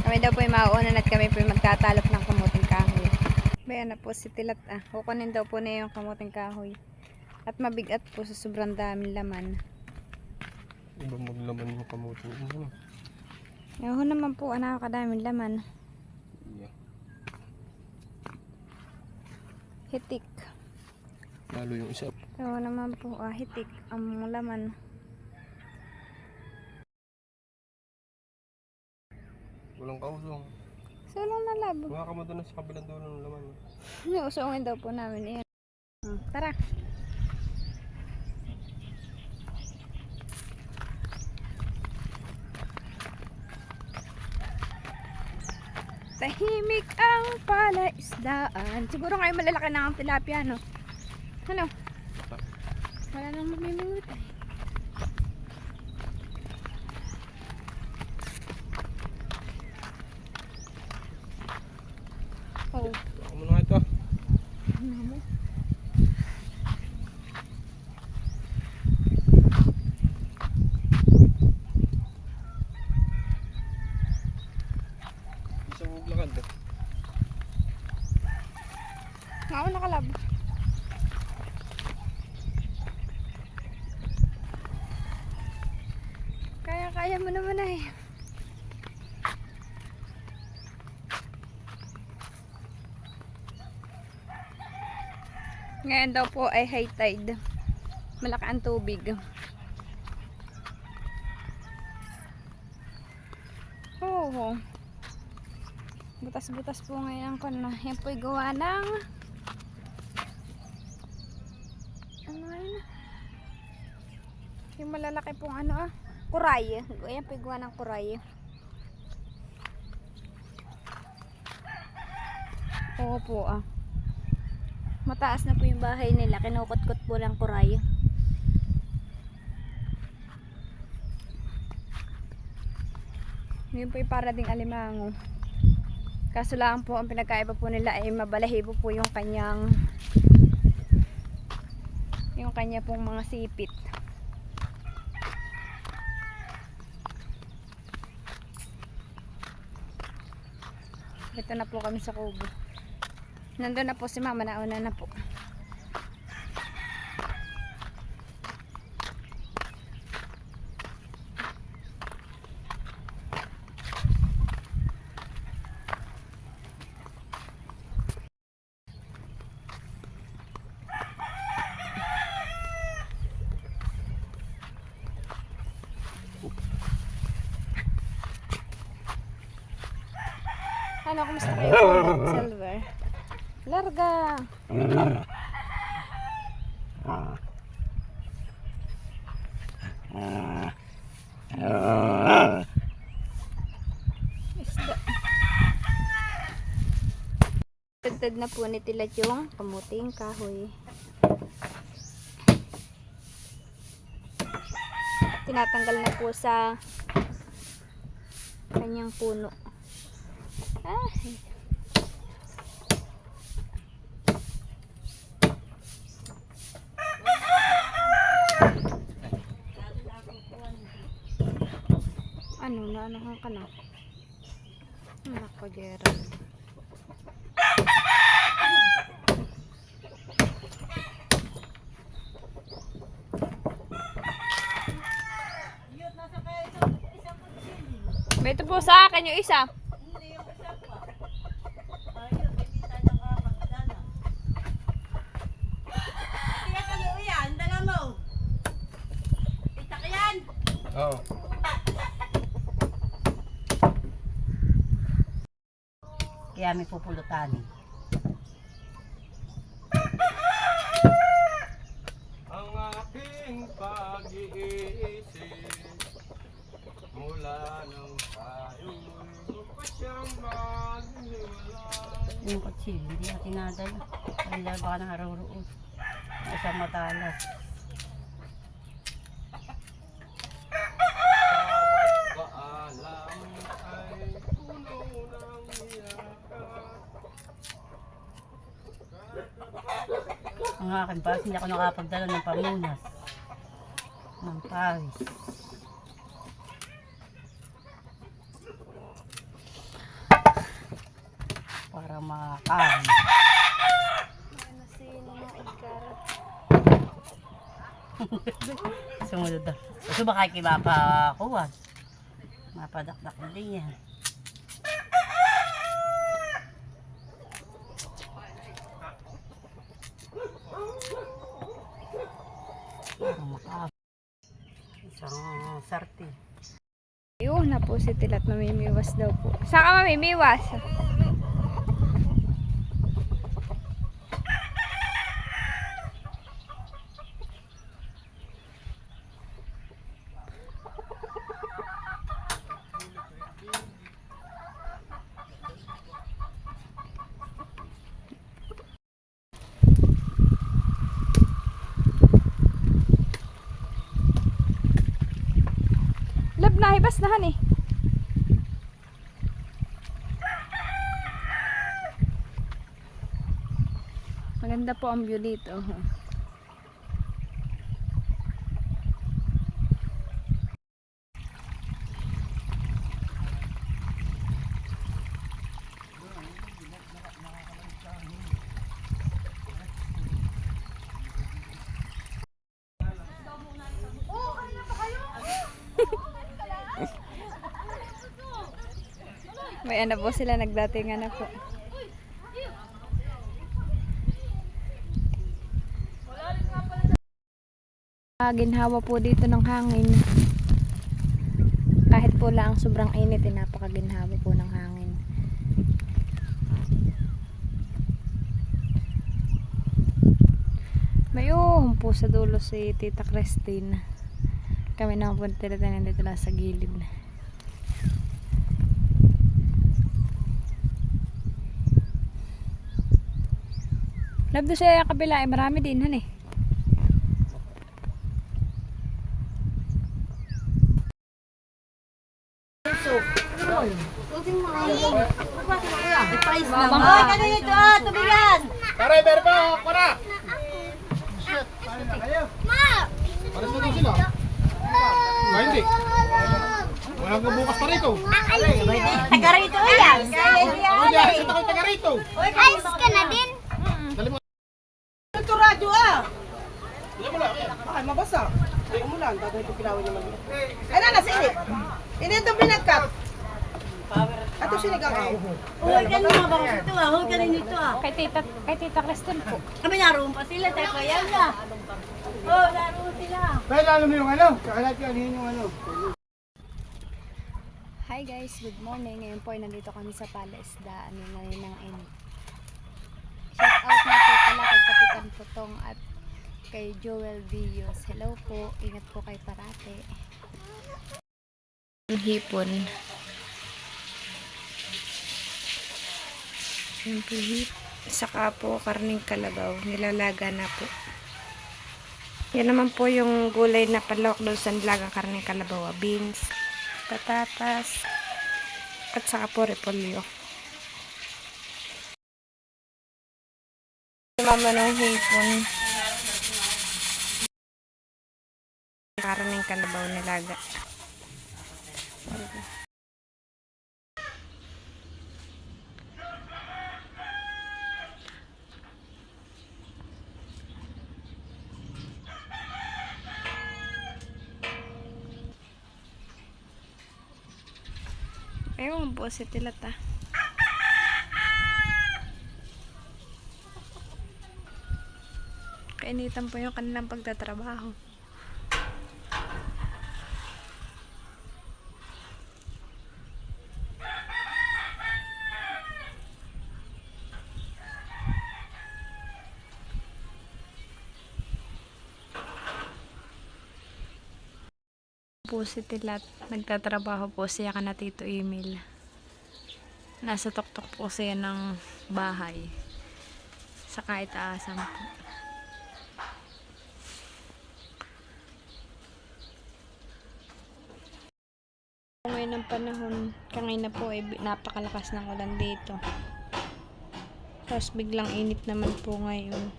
Kami daw po yung mauunan at kami po yung magtatalop ng kamuting kahoy. Bayan na po si Tilat kukunin daw po na yung kamuting kahoy. At mabigat po sa sobrang daming laman. Iba maglaman yung kamuting ano. Yung naman po, nakakadaming laman. Yeah. Hitik. Lalo yung isa. Yung naman po, hitik ang laman. Walang kausong. Sulong na labo. Mga kamo doon sa kabilang dulo ng laman. Usungin daw po namin yan. Tara. Tahimik ang palaisdaan. Siguro ngayon malalaki na ang tilapia, no? Ano? Wala nang mamimingot eh. Oh. Ako muna ito. Ano? Isang maglakad eh. Ako nakalab. Kaya mo naman eh. Ngayon daw po ay high tide. Malaki ang tubig. Oh. Butas-butas po ngayon ko na. Yan po ay gawa ng ano yun? Yung malalaki pong ano kuray. Yan po ay gawa ng kuray. Oo po mataas na po yung bahay nila. Kinukot-kot po lang kuray. Yun po yung para ding alimango. Kaso lang po ang pinagkaiba po nila ay mabalahibo po yung kanya pong mga sipit. Ito na po kami sa kubo. Nandun na po si mama, nauna na po. Ano, kumusta kayo? Silver. Larga. Isda. Tagtad na po ni Tilat yung kamuting kahoy. Tinatanggal na po sa kanyang puno. Ano ka na? Nako, Gerald. May ito po sa akin yung isa. Oo. Kaya may pupulutan. Ang aking pag-iisip mula nung tayo'y siyang magniwala. Yung kutsil, hindi natin nadala. Kaya baka ng araw-roon. Isang matalas. Ang akin pa, hindi ako nakapagdala ng pamunas. Ng pawis. mga kahoy. Sumunod na. Gusto ba kayo mapakuha? Mapadakdak na din yan. Isang sarti. Ayun na po si Tilat, mamimiwas daw po. Saan ka mamimiwas? Lab na, hibas na han eh. Maganda po ang view dito. May ano po sila, nagdatingan na po. Ginhawa po dito ng hangin. Kahit po lang sobrang init, napakaginhawa po ng hangin. Mayroon po sa dulo si Tita Christine. Kami naman po tinitingnan dito lang sa gilid. Lab doon sa kabila ay marami din han eh. Hoy, kano dito tubigan! Taray, berba! Para! Pares na daw sila. Ba, hindi. Walang bukas pa rito. Taga rito yan! Ako dyan, isa tako'y taga rito. Ayos ka na din. Dali mo. Ito radyo ah! Dali mo lang. Ay, mabasa. Ay, umulan. Dagay ito kilawin niya mag- Ay, na, nasinit. Hindi ito binagkat. Ato sinigang ako. Hoy, kano mga bangos ito ah! Hoy, kano nito ah! Kay Tita Christine po. Kami naroon pa sila, tayo pa yan na! Oh, naroon sila! Pero alam mo yung ano? Kakalat ka, yung ano. Hi guys, good morning. Ngayon po ay nandito kami sa Palaisdaan ng init. Shout out na po pala kay Kapitan Putong at kay Joel Villos. Hello po, ingat po kayo parate. Hipon. Yung po saka po karning kalabaw, nilalaga na po. Yan naman po yung gulay na palawak doon sa nilagang karning kalabaw, beans, patatas, at saka po repolyo. Mama ng hipon. Karning kalabaw nilaga. Ayun po si Tilata. Kainitan po yung kanilang pagtatrabaho. Po si Tilat, nagtatrabaho po siya kana Tito Emil. Nasa tuktok po siya ng bahay sa kaitaasan po. Ngayon ng panahon, kanina po ay napakalakas ng ulan dito. Tapos biglang init naman po ngayon.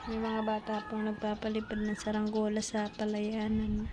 May mga bata pong nagpapalipad ng saranggola sa palayanan.